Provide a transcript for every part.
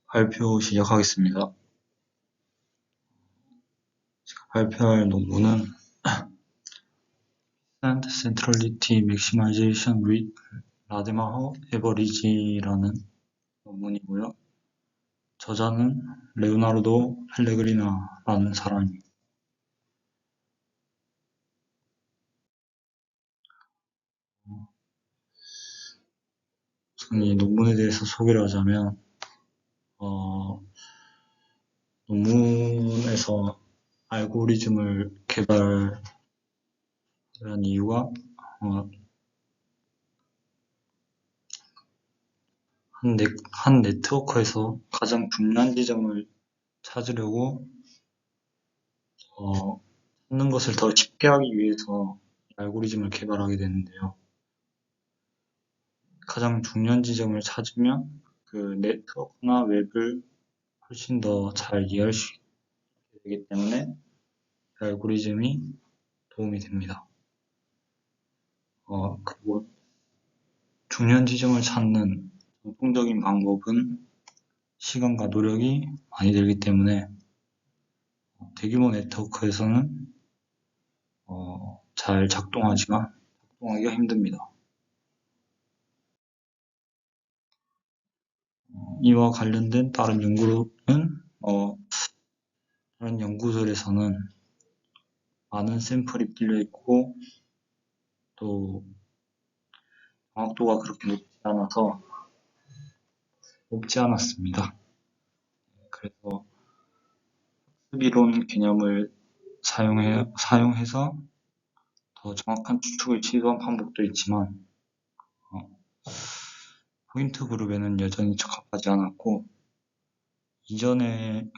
발표 시작하겠습니다. 제가 발표할 논문은 Efficient Centrality Maximization with Rademacher Average라는 논문이고요. 저자는 레오나르도 펠레그리나라는 사람입니다. 우선 이 논문에 대해서 소개를 하자면 논문에서 알고리즘을 개발한 이유가 한 네트워크에서 가장 중요한 지점을 찾으려고 찾는 것을 더 쉽게 하기 위해서 알고리즘을 개발하게 되는데요. 가장 중요한 지점을 찾으면 그 네트워크나 웹을 훨씬 더 잘 이해할 수 있게 되기 때문에 알고리즘이 도움이 됩니다. 그리고 중요한 지점을 찾는 전통적인 방법은 시간과 노력이 많이 들기 때문에 대규모 네트워크에서는 잘 작동하기가 힘듭니다. 이와 관련된 다른 연구들에서는 많은 샘플이 빌려 있고 또 정확도가 그렇게 높지 않았습니다. 그래서 학습이론 개념을 사용해서 더 정확한 추측을 시도한 방법도 있지만 포인트 그룹에는 여전히 적합하지 않았고 이전에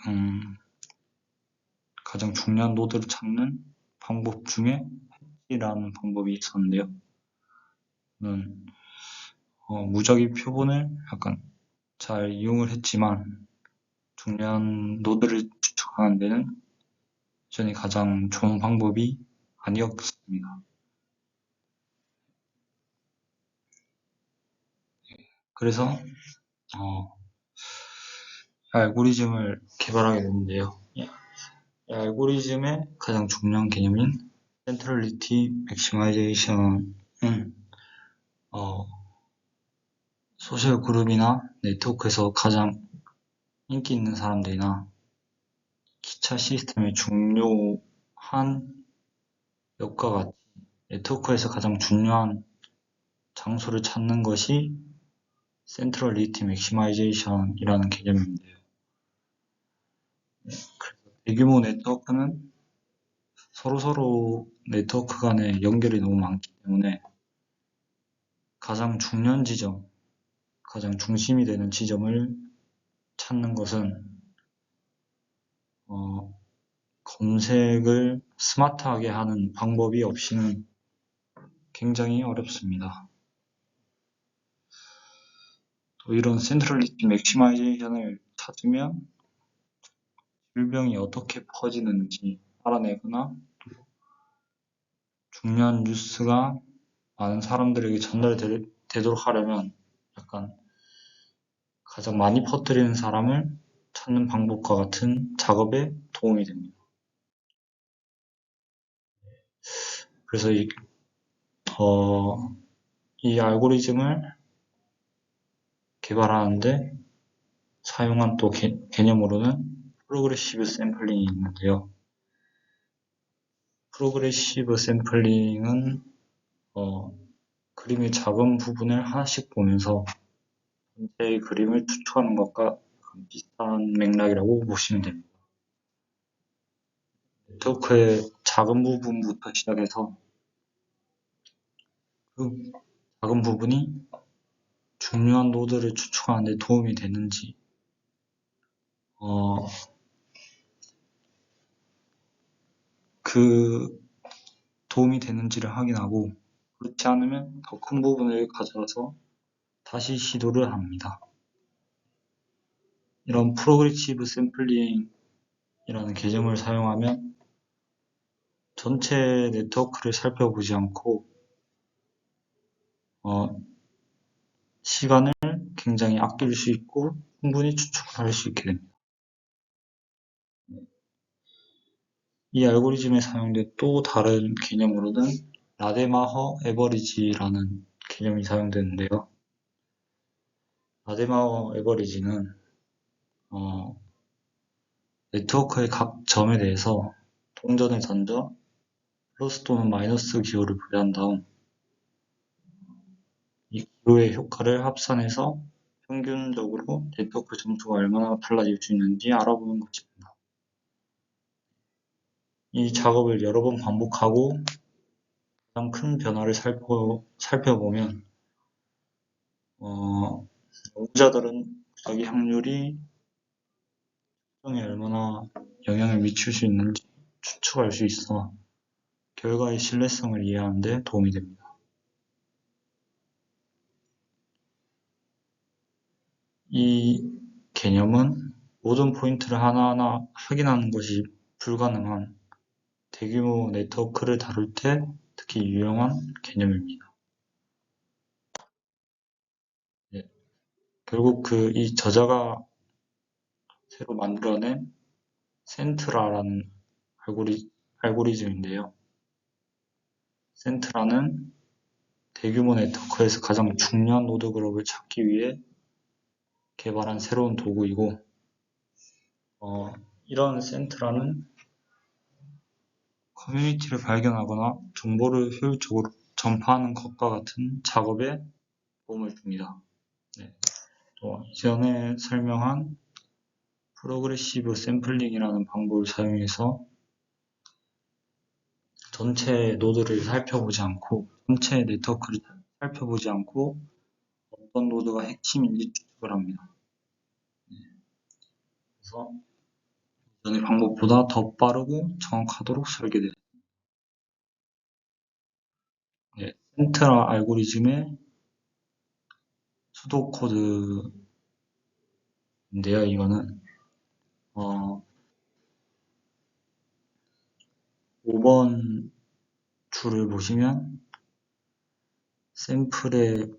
가장 중요한 노드를 찾는 방법 중에 해치라는 방법이 있었는데요. 무작위 표본을 약간 잘 이용을 했지만 중요한 노드를 추측하는 데는 여전히 가장 좋은 방법이 아니었습니다. 그래서 알고리즘을 개발하게 됐는데요. 이 알고리즘의 가장 중요한 개념인 Centrality Maximization은 소셜 그룹이나 네트워크에서 가장 인기 있는 사람들이나 기차 시스템의 중요한 역과 같이 네트워크에서 가장 중요한 장소를 찾는 것이 Centrality Maximization이라는 개념인데요. 대규모 네트워크는 서로 네트워크 간의 연결이 너무 많기 때문에 가장 중요한 지점, 가장 중심이 되는 지점을 찾는 것은 검색을 스마트하게 하는 방법이 없이는 굉장히 어렵습니다. 또 이런 센트럴리티 맥시마이제이션을 찾으면 질병이 어떻게 퍼지는지 알아내거나 중요한 뉴스가 많은 사람들에게 전달되도록 하려면 약간 가장 많이 퍼뜨리는 사람을 찾는 방법과 같은 작업에 도움이 됩니다. 그래서 이 알고리즘을 개발하는데 사용한 또 개념으로는 프로그레시브 샘플링이 있는데요. 프로그레시브 샘플링은 그림의 작은 부분을 하나씩 보면서 전체의 그림을 추측하는 것과 비슷한 맥락이라고 보시면 됩니다. 네트워크의 작은 부분부터 시작해서 그 작은 부분이 중요한 노드를 추측하는 데 도움이 되는지 그 도움이 되는지를 확인하고 그렇지 않으면 더 큰 부분을 가져와서 다시 시도를 합니다. 이런 프로그레시브 샘플링이라는 개념을 사용하면 전체 네트워크를 살펴보지 않고 시간을 굉장히 아낄 수 있고 충분히 추측할 수 있게 됩니다. 이 알고리즘에 사용된 또 다른 개념으로는 라데마허 에버리지라는 개념이 사용되는데요. 라데마허 에버리지는 네트워크의 각 점에 대해서 동전을 던져 플러스 또는 마이너스 기호를 부여한 다음 이 기호의 효과를 합산해서 평균적으로 네트워크 점수가 얼마나 달라질 수 있는지 알아보는 것입니다. 이 작업을 여러 번 반복하고 가장 큰 변화를 살펴보면 연구자들은 자기 확률이 특정에 얼마나 영향을 미칠 수 있는지 추측할 수 있어 결과의 신뢰성을 이해하는 데 도움이 됩니다. 이 개념은 모든 포인트를 하나하나 확인하는 것이 불가능한 대규모 네트워크를 다룰 때 특히 유용한 개념입니다. 결국 이 저자가 새로 만들어낸 센트라라는 알고리즘인데요. 센트라는 대규모 네트워크에서 가장 중요한 노드 그룹을 찾기 위해 개발한 새로운 도구이고 이런 센트라는 커뮤니티를 발견하거나 정보를 효율적으로 전파하는 것과 같은 작업에 도움을 줍니다. 또 이전에 설명한 프로그레시브 샘플링이라는 방법을 사용해서 전체 노드를 살펴보지 않고 전체 네트워크를 살펴보지 않고 어떤 노드가 핵심인지 추측을 합니다. 그래서 이전의 방법보다 더 빠르고 정확하도록 설계됩니다. 센트라 알고리즘의 수도 코드인데요. 이거는 5번 줄을 보시면 샘플의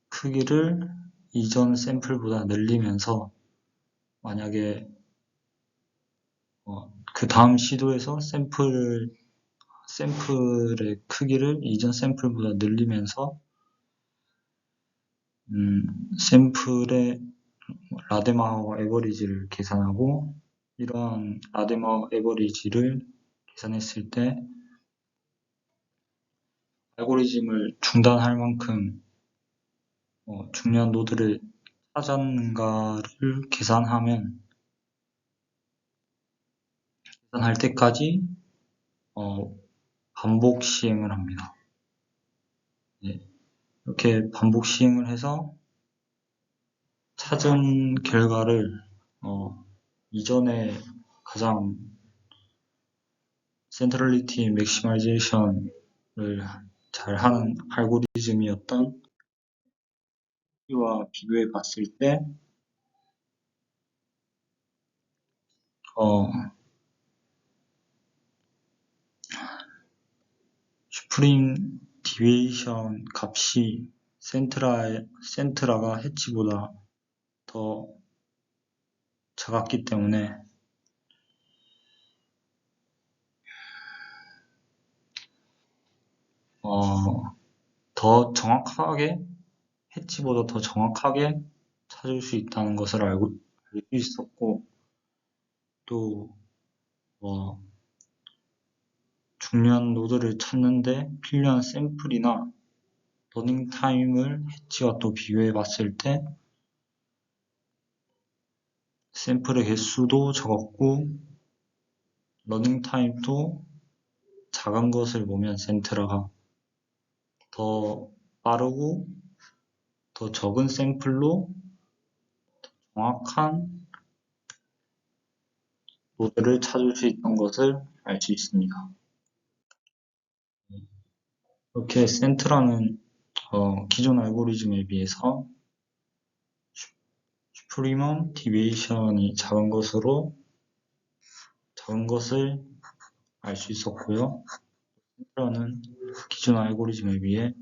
크기를 이전 샘플보다 늘리면서 만약에 그 다음 시도에서 샘플의 크기를 이전 샘플보다 늘리면서 샘플의 라데마허 에버리지를 계산하고 이러한 라데마허 에버리지를 계산했을 때 알고리즘을 중단할 만큼 중요한 노드를 찾았는가를 계산할 때까지 반복 시행을 합니다. 이렇게 반복 시행을 해서 찾은 결과를 이전에 가장 센트럴리티 맥시마이제이션을 잘하는 알고리즘이었던 와 비교해 봤을 때 슈프림 디비에이션 값이 센트라가 해치보다 더 작았기 때문에 더 정확하게 해치보다 더 정확하게 찾을 수 있다는 것을 알 수 있었고 또 중요한 노드를 찾는데 필요한 샘플이나 러닝 타임을 해치와 또 비교해 봤을 때 샘플의 개수도 적었고 러닝 타임도 작은 것을 보면 센트라가 더 빠르고 더 적은 샘플로 정확한 노드를 찾을 수 있던 것을 알 수 있습니다. 이렇게 센트라는 기존 알고리즘에 비해서 슈프리멈 디비에이션이 작은 것을 알 수 있었고요. 센트라는 기존 알고리즘에 비해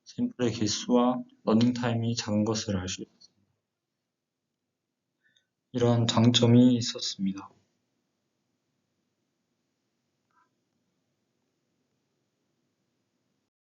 샘플의 개수와 러닝 타임이 작은 것을 알 수 있습니다. 이러한 장점이 있었습니다.